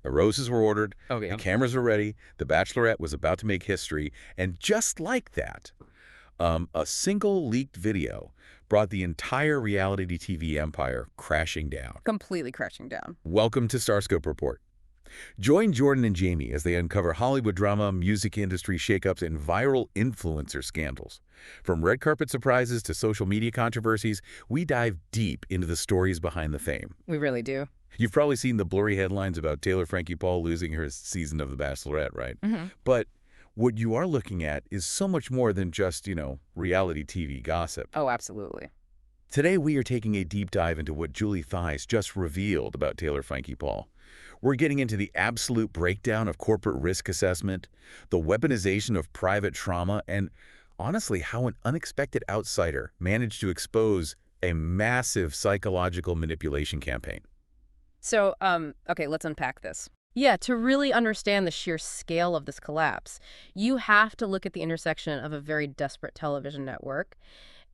The roses were ordered, Okay. the cameras were ready, the Bachelorette was about to make history, and just like that, a single leaked video brought the entire reality TV empire crashing down. Completely crashing down. Welcome to Starscope Report. Join Jordan and Jamie as they uncover Hollywood drama, music industry shakeups, and viral influencer scandals. From red carpet surprises to social media controversies, we dive deep into the stories behind the fame. We really do. You've probably seen the blurry headlines about Taylor Frankie Paul losing her season of The Bachelorette, right? But what you are looking at is so much more than just, reality TV gossip. Oh, absolutely. Today, we are taking a deep dive into what Julie Theis just revealed about Taylor Frankie Paul. We're getting into the absolute breakdown of corporate risk assessment, the weaponization of private trauma, and honestly, how an unexpected outsider managed to expose a massive psychological manipulation campaign. So, okay, let's unpack this. Yeah, to really understand the sheer scale of this collapse, you have to look at the intersection of a very desperate television network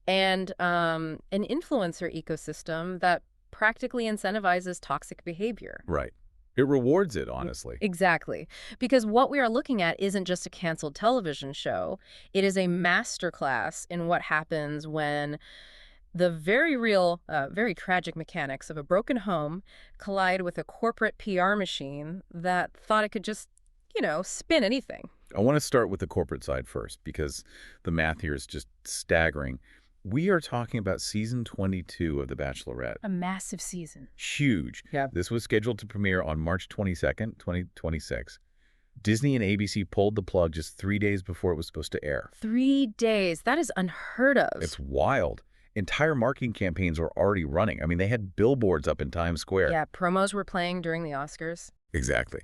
and an influencer ecosystem that practically incentivizes toxic behavior. Right. It rewards it, honestly. Exactly. Because what we are looking at isn't just a canceled television show. It is a masterclass in what happens when the very real, very tragic mechanics of a broken home collide with a corporate PR machine that thought it could just, spin anything. I want to start with the corporate side first because the math here is just staggering. We are talking about season 22 of The Bachelorette. A massive season. Huge. Yeah. This was scheduled to premiere on March 22nd, 2026. Disney and ABC pulled the plug just 3 days before it was supposed to air. 3 days. That is unheard of. It's wild. Entire marketing campaigns were already running. I mean, they had billboards up in Times Square. Yeah, promos were playing during the Oscars. Exactly.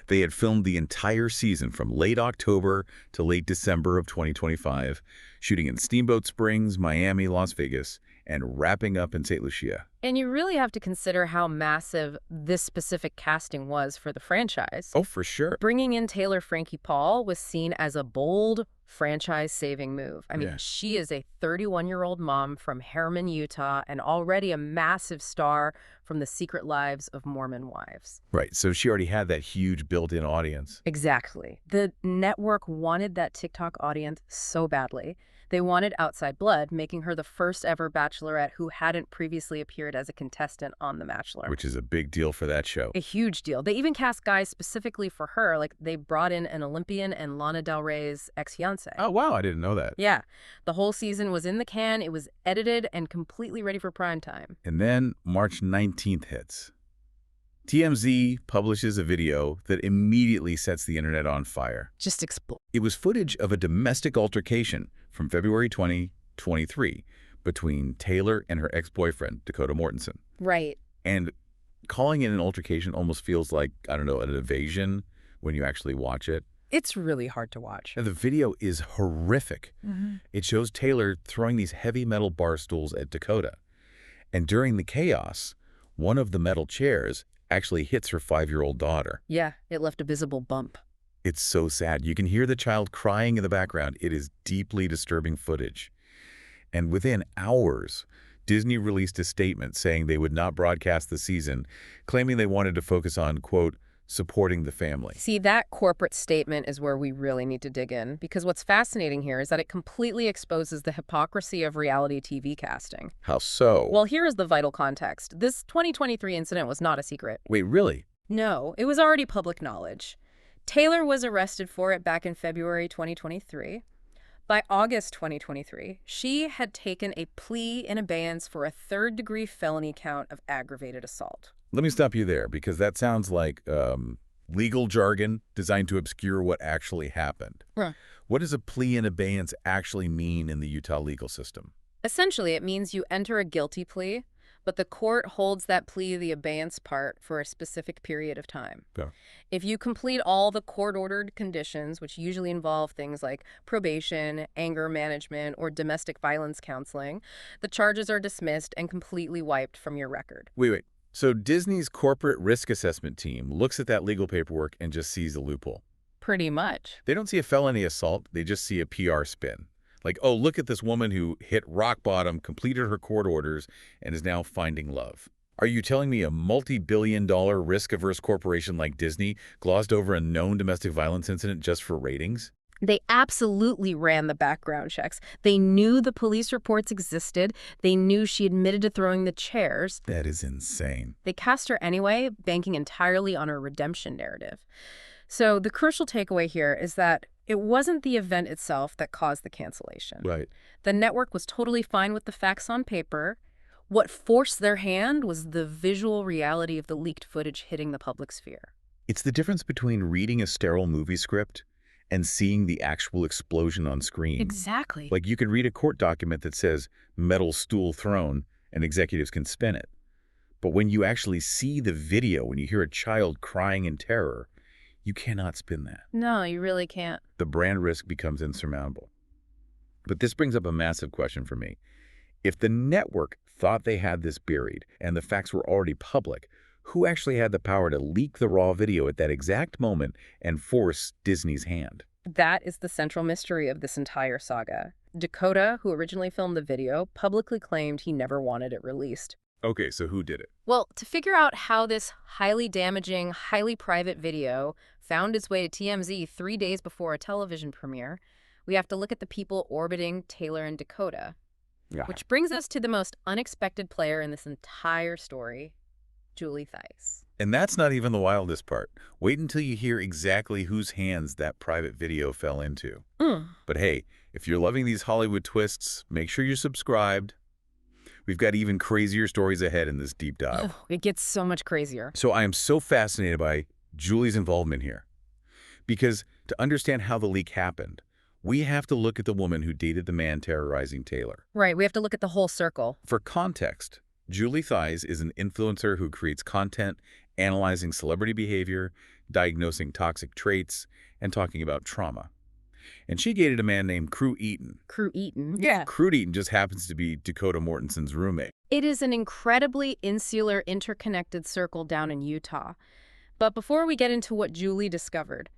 They had filmed the entire season from late October to late December of 2025, shooting in Steamboat Springs, Miami, Las Vegas, and wrapping up in St. Lucia. And you really have to consider how massive this specific casting was for the franchise. Oh, for sure. Bringing in Taylor Frankie Paul was seen as a bold franchise-saving move. I mean, Yeah. She is a 31-year-old mom from Herriman, Utah, and already a massive star from The Secret Lives of Mormon Wives. Right, so she already had that huge built-in audience. Exactly. The network wanted that TikTok audience so badly. They wanted outside blood, making her the first ever Bachelorette who hadn't previously appeared as a contestant on The Bachelor. Which is a big deal for that show. A huge deal. They even cast guys specifically for her. Like, they brought in an Olympian and Lana Del Rey's ex-fiancé. Oh, wow, I didn't know that. Yeah. The whole season was in the can. It was edited and completely ready for prime time. And then March 19th hits. TMZ publishes a video that immediately sets the internet on fire. Just explode. It was footage of a domestic altercation from February 2023 between Taylor and her ex-boyfriend, Dakota Mortensen. Right. And calling it an altercation almost feels like, I don't know, an evasion when you actually watch it. It's really hard to watch. And the video is horrific. It shows Taylor throwing these heavy metal bar stools at Dakota. And during the chaos, one of the metal chairs actually hits her 5-year-old daughter. Yeah, it left a visible bump. It's so sad. You can hear the child crying in the background. It is deeply disturbing footage. And within hours, Disney released a statement saying they would not broadcast the season, claiming they wanted to focus on, quote, supporting the family. See, that corporate statement is where we really need to dig in, because what's fascinating here is that it completely exposes the hypocrisy of reality TV casting. How so? Well, here is the vital context. This 2023 incident was not a secret. Wait, really? No, it was already public knowledge. Taylor was arrested for it back in February 2023. By August 2023, she had taken a plea in abeyance for a third-degree felony count of aggravated assault. Let me stop you there, because that sounds like legal jargon designed to obscure what actually happened. Right. What does a plea in abeyance actually mean in the Utah legal system? Essentially, it means you enter a guilty plea, but the court holds that plea, the abeyance part, for a specific period of time. Yeah. If you complete all the court-ordered conditions, which usually involve things like probation, anger management, or domestic violence counseling, the charges are dismissed and completely wiped from your record. Wait. So Disney's corporate risk assessment team looks at that legal paperwork and just sees a loophole. Pretty much. They don't see a felony assault. They just see a PR spin. Like, oh, look at this woman who hit rock bottom, completed her court orders, and is now finding love. Are you telling me a multi-billion-dollar risk-averse corporation like Disney glossed over a known domestic violence incident just for ratings? They absolutely ran the background checks. They knew the police reports existed. They knew she admitted to throwing the chairs. That is insane. They cast her anyway, banking entirely on her redemption narrative. So the crucial takeaway here is that it wasn't the event itself that caused the cancellation. Right. The network was totally fine with the facts on paper. What forced their hand was the visual reality of the leaked footage hitting the public sphere. It's the difference between reading a sterile movie script and seeing the actual explosion on screen. Exactly. Like you can read a court document that says metal stool thrown and executives can spin it. But when you actually see the video, when you hear a child crying in terror, you cannot spin that. No, you really can't. The brand risk becomes insurmountable. But this brings up a massive question for me. If the network thought they had this buried and the facts were already public, who actually had the power to leak the raw video at that exact moment and force Disney's hand? That is the central mystery of this entire saga. Dakota, who originally filmed the video, publicly claimed he never wanted it released. Okay, so who did it? Well, to figure out how this highly damaging, highly private video found its way to TMZ 3 days before a television premiere, we have to look at the people orbiting Taylor and Dakota. Yeah. Which brings us to the most unexpected player in this entire story, Julie Theis. And that's not even the wildest part. Wait until you hear exactly whose hands that private video fell into. But hey, if you're loving these Hollywood twists, make sure you're subscribed. We've got even crazier stories ahead in this deep dive. Oh, it gets so much crazier. So I am so fascinated by Julie's involvement here. Because to understand how the leak happened, we have to look at the woman who dated the man terrorizing Taylor. Right, we have to look at the whole circle. For context, Julie Theis is an influencer who creates content analyzing celebrity behavior, diagnosing toxic traits, and talking about trauma. And she dated a man named Cru Eaton. Cru Eaton. Yeah. Cru Eaton just happens to be Dakota Mortensen's roommate. It is an incredibly insular, interconnected circle down in Utah. But before we get into what Julie discovered,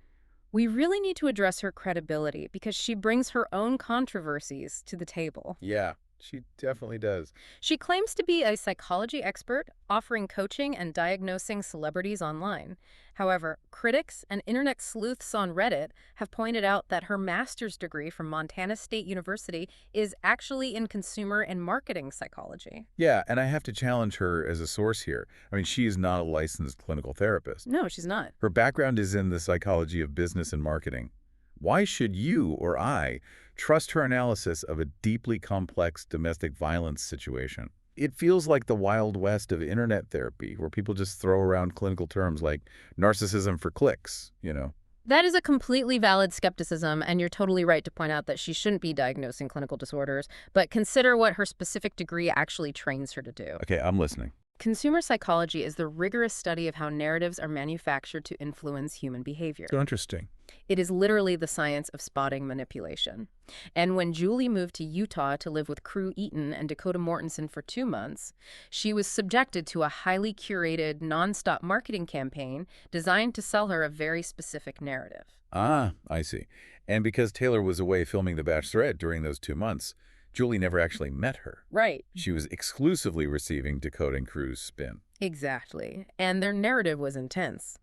we really need to address her credibility because she brings her own controversies to the table. Yeah, she definitely does. She claims to be a psychology expert, offering coaching and diagnosing celebrities online. However, critics and internet sleuths on Reddit have pointed out that her master's degree from Montana State University is actually in consumer and marketing psychology. Yeah, and I have to challenge her as a source here. I mean, she is not a licensed clinical therapist. No, she's not. Her background is in the psychology of business and marketing. Why should you or I trust her analysis of a deeply complex domestic violence situation? It feels like the Wild West of internet therapy, where people just throw around clinical terms like narcissism for clicks, you know. That is a completely valid skepticism, and you're totally right to point out that she shouldn't be diagnosing clinical disorders, but consider what her specific degree actually trains her to do. Okay, I'm listening. Consumer psychology is the rigorous study of how narratives are manufactured to influence human behavior. So interesting. It is literally the science of spotting manipulation. And when Julie moved to Utah to live with Cru Eaton and Dakota Mortensen for 2 months, she was subjected to a highly curated, nonstop marketing campaign designed to sell her a very specific narrative. Ah, I see. And because Taylor was away filming The Bachelorette during those 2 months, Julie never actually met her. Right. She was exclusively receiving Dakota and Cru's spin. Exactly. And their narrative was intense.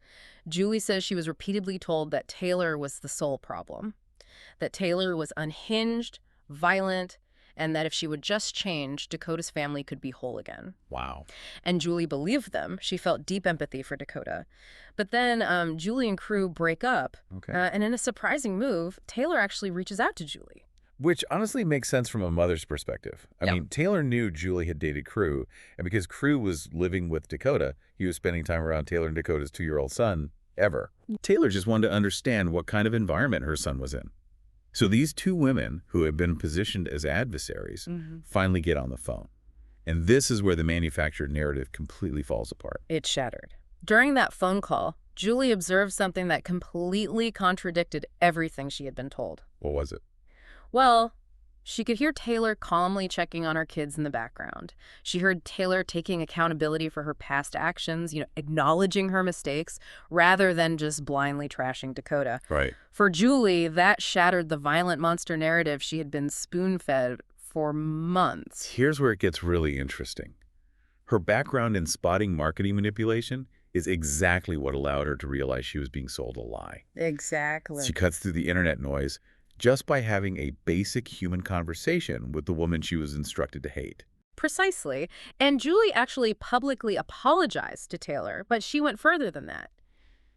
Julie says she was repeatedly told that Taylor was the sole problem, that Taylor was unhinged, violent, and that if she would just change, Dakota's family could be whole again. Wow. And Julie believed them. She felt deep empathy for Dakota. But then Julie and Cru break up, and in a surprising move, Taylor actually reaches out to Julie. Which honestly makes sense from a mother's perspective. I mean, Taylor knew Julie had dated Cru, and because Cru was living with Dakota, he was spending time around Taylor and Dakota's 2-year-old son, ever. Taylor just wanted to understand what kind of environment her son was in. So these two women, who had been positioned as adversaries, finally get on the phone. And this is where the manufactured narrative completely falls apart. It shattered. During that phone call, Julie observed something that completely contradicted everything she had been told. What was it? Well, she could hear Taylor calmly checking on her kids in the background. She heard Taylor taking accountability for her past actions, acknowledging her mistakes, rather than just blindly trashing Dakota. Right. For Julie, that shattered the violent monster narrative she had been spoon-fed for months. Here's where it gets really interesting. Her background in spotting marketing manipulation is exactly what allowed her to realize she was being sold a lie. Exactly. She cuts through the internet noise just by having a basic human conversation with the woman she was instructed to hate. Precisely. And Julie actually publicly apologized to Taylor, but she went further than that.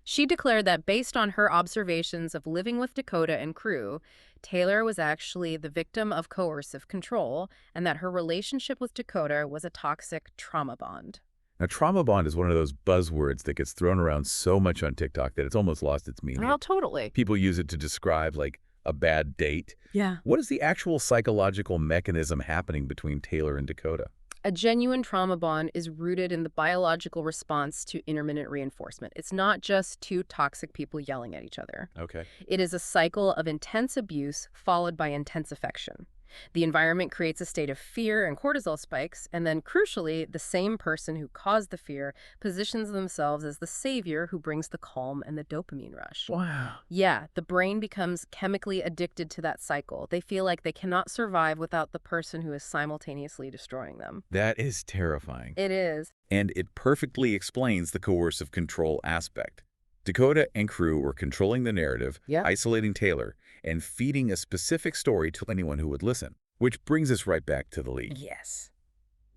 She declared that based on her observations of living with Dakota and Cru, Taylor was actually the victim of coercive control and that her relationship with Dakota was a toxic trauma bond. Now, trauma bond is one of those buzzwords that gets thrown around so much on TikTok that it's almost lost its meaning. Well, totally. People use it to describe, like, a bad date. Yeah. What is the actual psychological mechanism happening between Taylor and Dakota? A genuine trauma bond is rooted in the biological response to intermittent reinforcement. It's not just two toxic people yelling at each other. Okay. It is a cycle of intense abuse followed by intense affection. The environment creates a state of fear and cortisol spikes, and then crucially, the same person who caused the fear positions themselves as the savior who brings the calm and the dopamine rush. Wow. Yeah, the brain becomes chemically addicted to that cycle. They feel like they cannot survive without the person who is simultaneously destroying them. That is terrifying. It is. And it perfectly explains the coercive control aspect. Dakota and Cru were controlling the narrative, Yep. isolating Taylor, and feeding a specific story to anyone who would listen. Which brings us right back to the leak. Yes.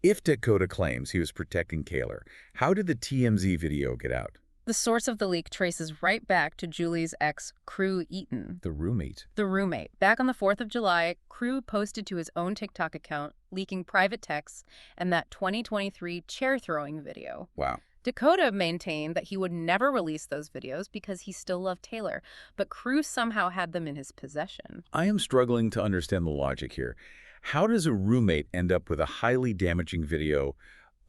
If Dakota claims he was protecting Taylor, how did the TMZ video get out? The source of the leak traces right back to Julie's ex, Cru Eaton, The roommate. the roommate. Back on the 4th of July, Cru posted to his own TikTok account, leaking private texts and that 2023 chair-throwing video. Wow. Dakota maintained that he would never release those videos because he still loved Taylor, but Cru somehow had them in his possession. I am struggling to understand the logic here. How does a roommate end up with a highly damaging video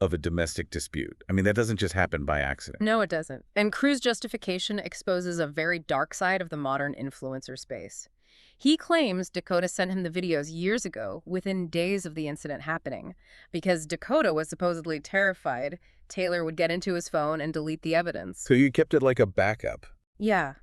of a domestic dispute? I mean, that doesn't just happen by accident. No, it doesn't. And Cru's justification exposes a very dark side of the modern influencer space. He claims Dakota sent him the videos years ago, within days of the incident happening. Because Dakota was supposedly terrified Taylor would get into his phone and delete the evidence. So you kept it like a backup. Yeah.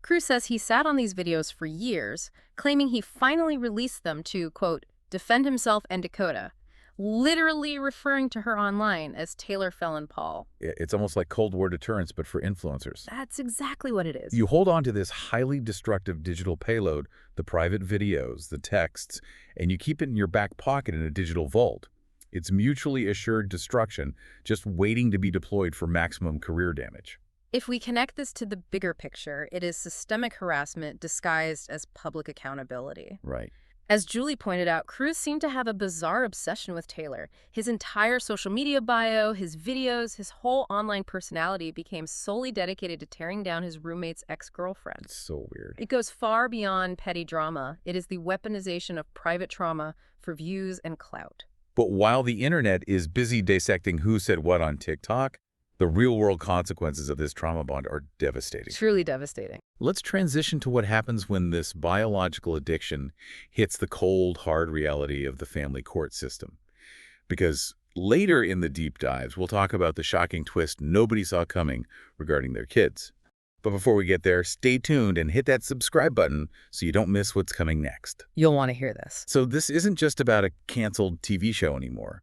Cru says he sat on these videos for years, claiming he finally released them to, quote, defend himself and Dakota, literally referring to her online as Taylor Felon Paul. It's almost like Cold War deterrence, but for influencers. That's exactly what it is. You hold on to this highly destructive digital payload, the private videos, the texts, and you keep it in your back pocket in a digital vault. It's mutually assured destruction, just waiting to be deployed for maximum career damage. If we connect this to the bigger picture, it is systemic harassment disguised as public accountability. Right. As Julie pointed out, Cru seemed to have a bizarre obsession with Taylor. His entire social media bio, his videos, his whole online personality became solely dedicated to tearing down his roommate's ex-girlfriend. It's so weird. It goes far beyond petty drama. It is the weaponization of private trauma for views and clout. But while the internet is busy dissecting who said what on TikTok, the real-world consequences of this trauma bond are devastating. Truly devastating. Let's transition to what happens when this biological addiction hits the cold, hard reality of the family court system. Because later in the deep dives, we'll talk about the shocking twist nobody saw coming regarding their kids. But before we get there, stay tuned and hit that subscribe button so you don't miss what's coming next. You'll want to hear this. So this isn't just about a canceled TV show anymore.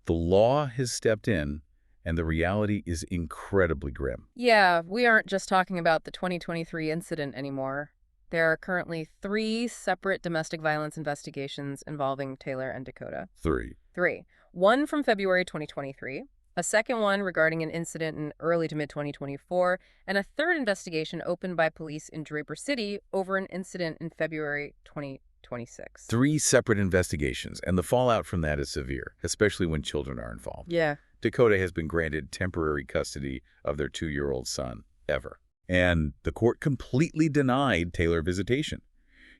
The law has stepped in, and the reality is incredibly grim. Yeah, we aren't just talking about the 2023 incident anymore. There are currently 3 separate domestic violence investigations involving Taylor and Dakota. 3. 3. One from February 2023, a second one regarding an incident in early to mid-2024, and a third investigation opened by police in Draper City over an incident in February 2026. 3 separate investigations, and the fallout from that is severe, especially when children are involved. Yeah. Dakota has been granted temporary custody of their 2-year-old son, Ever. And the court completely denied Taylor visitation.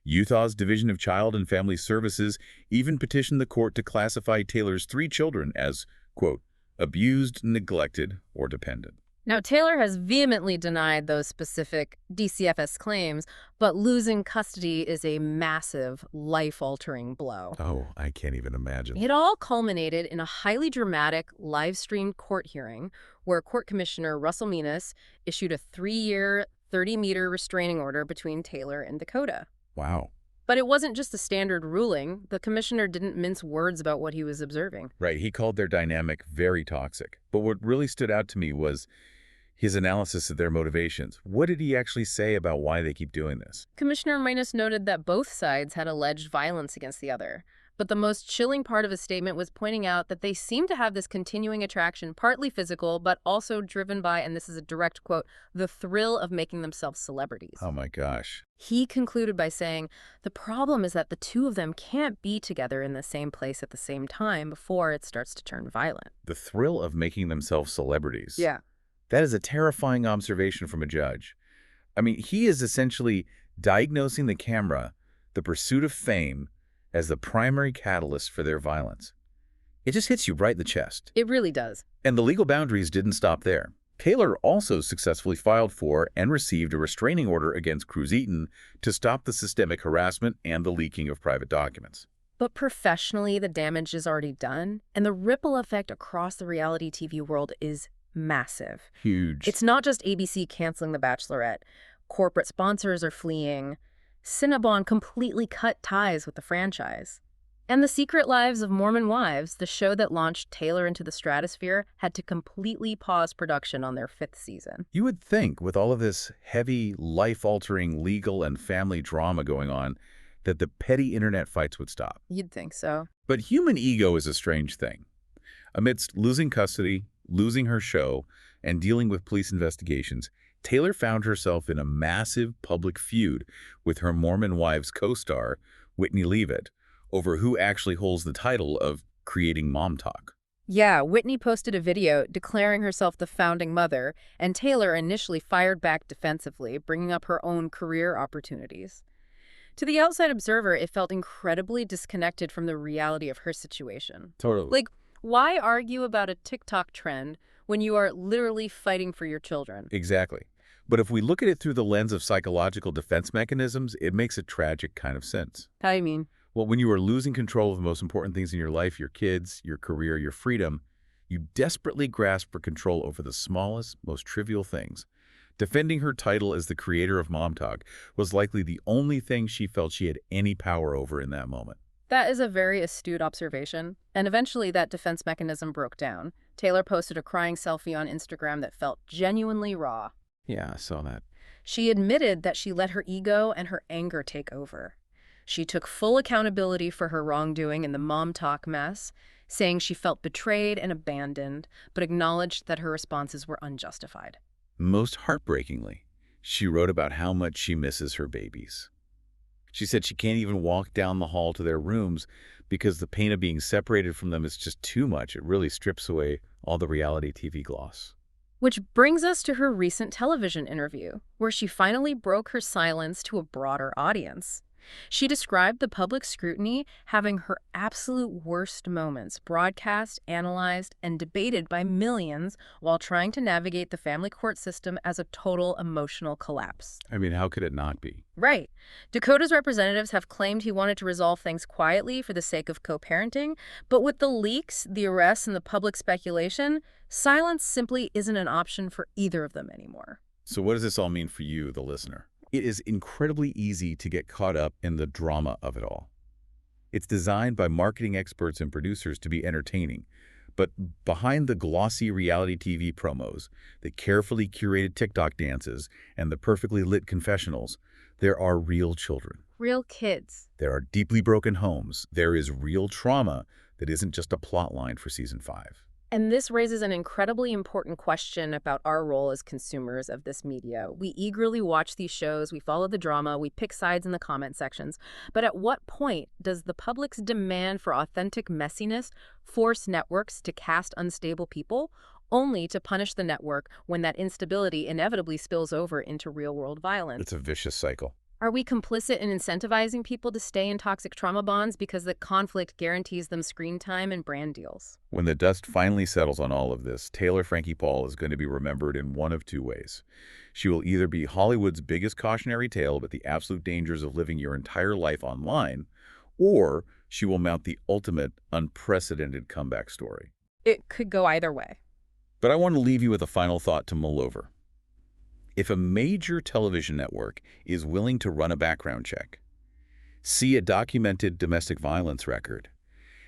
Utah's Division of Child and Family Services even petitioned the court to classify Taylor's 3 children as, quote, abused, neglected, or dependent. Now, Taylor has vehemently denied those specific DCFS claims, but losing custody is a massive, life-altering blow. Oh, I can't even imagine. It all culminated in a highly dramatic, live-streamed court hearing where Court Commissioner Russell Menas issued a 3-year, 30-meter restraining order between Taylor and Dakota. Wow. But it wasn't just a standard ruling. The commissioner didn't mince words about what he was observing. Right, he called their dynamic very toxic. But what really stood out to me was his analysis of their motivations. What did he actually say about why they keep doing this? Commissioner Minus noted that both sides had alleged violence against the other. But the most chilling part of his statement was pointing out that they seem to have this continuing attraction, partly physical, but also driven by, and this is a direct quote, the thrill of making themselves celebrities. Oh my gosh. He concluded by saying, the problem is that the two of them can't be together in the same place at the same time before it starts to turn violent. The thrill of making themselves celebrities. Yeah. That is a terrifying observation from a judge. I mean, he is essentially diagnosing the camera, the pursuit of fame, as the primary catalyst for their violence. It just hits you right in the chest. It really does. And the legal boundaries didn't stop there. Taylor also successfully filed for and received a restraining order against Cru Eaton to stop the systemic harassment and the leaking of private documents. But professionally, the damage is already done, and the ripple effect across the reality TV world is massive. Huge. It's not just ABC canceling The Bachelorette. Corporate sponsors are fleeing. Cinnabon completely cut ties with the franchise. And The Secret Lives of Mormon Wives, the show that launched Taylor into the stratosphere, had to completely pause production on their 5th season. You would think, with all of this heavy, life-altering legal and family drama going on, that the petty internet fights would stop. You'd think so. But human ego is a strange thing. Amidst losing custody, losing her show, and dealing with police investigations, Taylor found herself in a massive public feud with her Mormon Wives co-star, Whitney Leavitt, over who actually holds the title of creating mom talk. Yeah, Whitney posted a video declaring herself the founding mother, and Taylor initially fired back defensively, bringing up her own career opportunities. To the outside observer, it felt incredibly disconnected from the reality of her situation. Totally. Like, why argue about a TikTok trend when you are literally fighting for your children? Exactly. But if we look at it through the lens of psychological defense mechanisms, it makes a tragic kind of sense. How do you mean? Well, when you are losing control of the most important things in your life, your kids, your career, your freedom, you desperately grasp for control over the smallest, most trivial things. Defending her title as the creator of Mom Talk was likely the only thing she felt she had any power over in that moment. That is a very astute observation, and eventually that defense mechanism broke down. Taylor posted a crying selfie on Instagram that felt genuinely raw. Yeah, I saw that. She admitted that she let her ego and her anger take over. She took full accountability for her wrongdoing in the Mom Talk mess, saying she felt betrayed and abandoned, but acknowledged that her responses were unjustified. Most heartbreakingly, she wrote about how much she misses her babies. She said she can't even walk down the hall to their rooms because the pain of being separated from them is just too much. It really strips away all the reality TV gloss. Which brings us to her recent television interview, where she finally broke her silence to a broader audience. She described the public scrutiny having her absolute worst moments broadcast, analyzed, and debated by millions while trying to navigate the family court system as a total emotional collapse. I mean, how could it not be? Right. Dakota's representatives have claimed he wanted to resolve things quietly for the sake of co-parenting, but with the leaks, the arrests, and the public speculation, silence simply isn't an option for either of them anymore. So what does this all mean for you, the listener? It is incredibly easy to get caught up in the drama of it all. It's designed by marketing experts and producers to be entertaining, but behind the glossy reality TV promos, the carefully curated TikTok dances, and the perfectly lit confessionals, there are real children. Real kids. There are deeply broken homes. There is real trauma that isn't just a plot line for season 5. And this raises an incredibly important question about our role as consumers of this media. We eagerly watch these shows, we follow the drama, we pick sides in the comment sections. But at what point does the public's demand for authentic messiness force networks to cast unstable people, only to punish the network when that instability inevitably spills over into real-world violence? It's a vicious cycle. Are we complicit in incentivizing people to stay in toxic trauma bonds because the conflict guarantees them screen time and brand deals? When the dust finally settles on all of this, Taylor Frankie Paul is going to be remembered in one of two ways. She will either be Hollywood's biggest cautionary tale about the absolute dangers of living your entire life online, or she will mount the ultimate, unprecedented comeback story. It could go either way. But I want to leave you with a final thought to mull over. If a major television network is willing to run a background check, see a documented domestic violence record,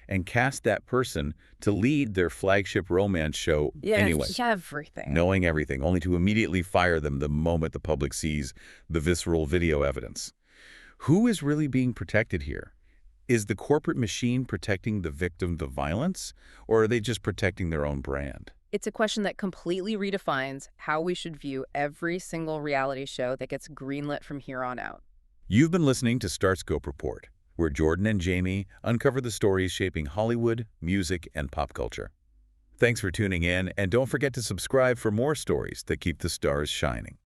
and cast that person to lead their flagship romance show anyway, Everything. knowing everything, only to immediately fire them the moment the public sees the visceral video evidence. Who is really being protected here? Is the corporate machine protecting the victim of violence, or are they just protecting their own brand? It's a question that completely redefines how we should view every single reality show that gets greenlit from here on out. You've been listening to Starscope Report, where Jordan and Jamie uncover the stories shaping Hollywood, music, and pop culture. Thanks for tuning in, and don't forget to subscribe for more stories that keep the stars shining.